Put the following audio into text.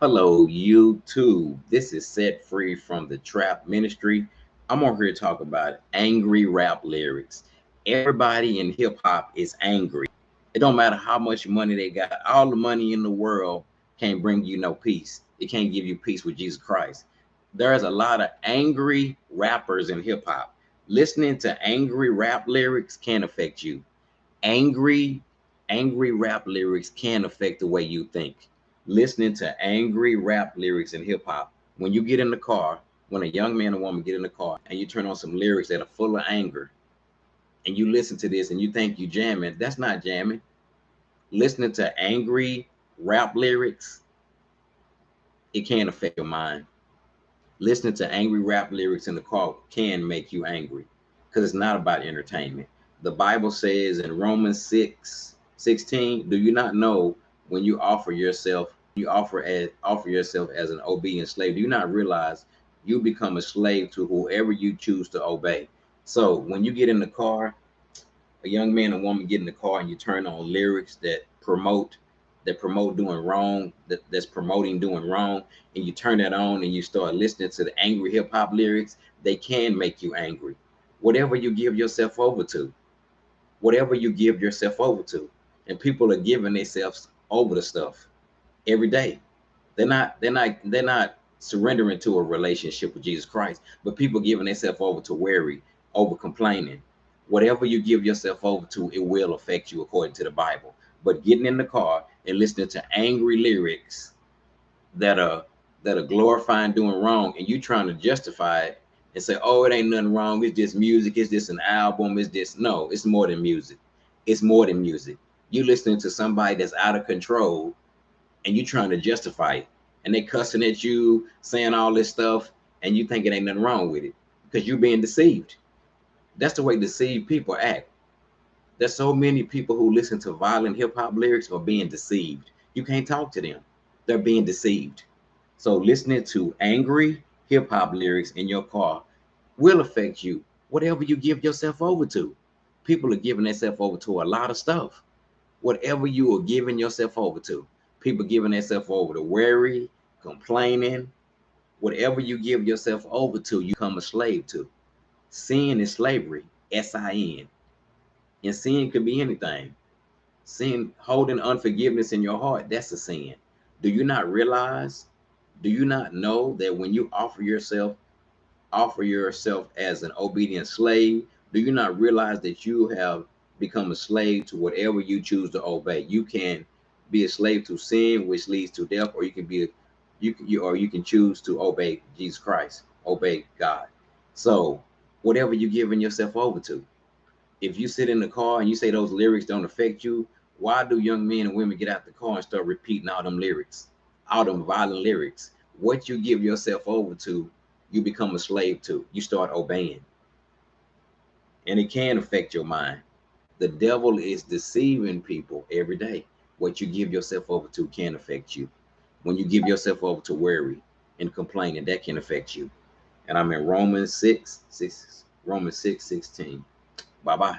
Hello, YouTube. This is Set Free from the Trap Ministry. I'm on here to talk about angry rap lyrics. Everybody in hip hop is angry. It don't matter how much money they got. All the money in the world can't bring you no peace. It can't give you peace with Jesus Christ. There's a lot of angry rappers in hip hop. Listening to angry rap lyrics can affect you. Angry, angry rap lyrics can affect the way you think. Listening to angry rap lyrics in hip hop, when you get in the car, when a young man or woman get in the car and you turn on some lyrics that are full of anger and you listen to this and you think you jamming, that's not jamming. Listening to angry rap lyrics, it can affect your mind. Listening to angry rap lyrics in the car can make you angry because it's not about entertainment. The Bible says in Romans 6:16, do you not know when you offer yourself as an obedient slave, do you not realize you become a slave to whoever you choose to obey? So when you get in the car, a young man and woman get in the car and you turn on lyrics that promote doing wrong, that's promoting doing wrong, and you turn that on and you start listening to the angry hip hop lyrics, they can make you angry. Whatever you give yourself over to, whatever you give yourself over to, and people are giving themselves over to stuff every day. They're not surrendering to a relationship with Jesus Christ, but people giving themselves over to worry, over complaining. Whatever you give yourself over to, it will affect you according to the Bible. But getting in the car and listening to angry lyrics that are glorifying doing wrong, and you trying to justify it and say, "Oh, it ain't nothing wrong. It's just music. It's just an album. It's just no. It's more than music. It's more than music. You listening to somebody that's out of control and you trying to justify it, and they cussing at you, saying all this stuff, and you think it ain't nothing wrong with it because you're being deceived. That's the way deceived people act. There's so many people who listen to violent hip hop lyrics are being deceived. You can't talk to them. They're being deceived. So listening to angry hip hop lyrics in your car will affect you. Whatever you give yourself over to. People are giving themselves over to a lot of stuff. Whatever you are giving yourself over to. People giving themselves over to worry, complaining. Whatever you give yourself over to, you become a slave to. Sin is slavery, sin. And sin could be anything. Sin, holding unforgiveness in your heart, that's a sin. Do you not realize? Do you not know that when you offer yourself as an obedient slave, do you not realize that you have become a slave to whatever you choose to obey? You can be a slave to sin, which leads to death, or you can choose to obey Jesus Christ, obey God. So whatever you're giving yourself over to, if you sit in the car and you say those lyrics don't affect you, why do young men and women get out the car and start repeating all them lyrics, all them violent lyrics? What you give yourself over to, you become a slave to. You start obeying, and it can affect your mind. The devil is deceiving people every day. What you give yourself over to can affect you. When you give yourself over to worry and complaining, that can affect you. And I'm in Romans 6:16. Bye bye.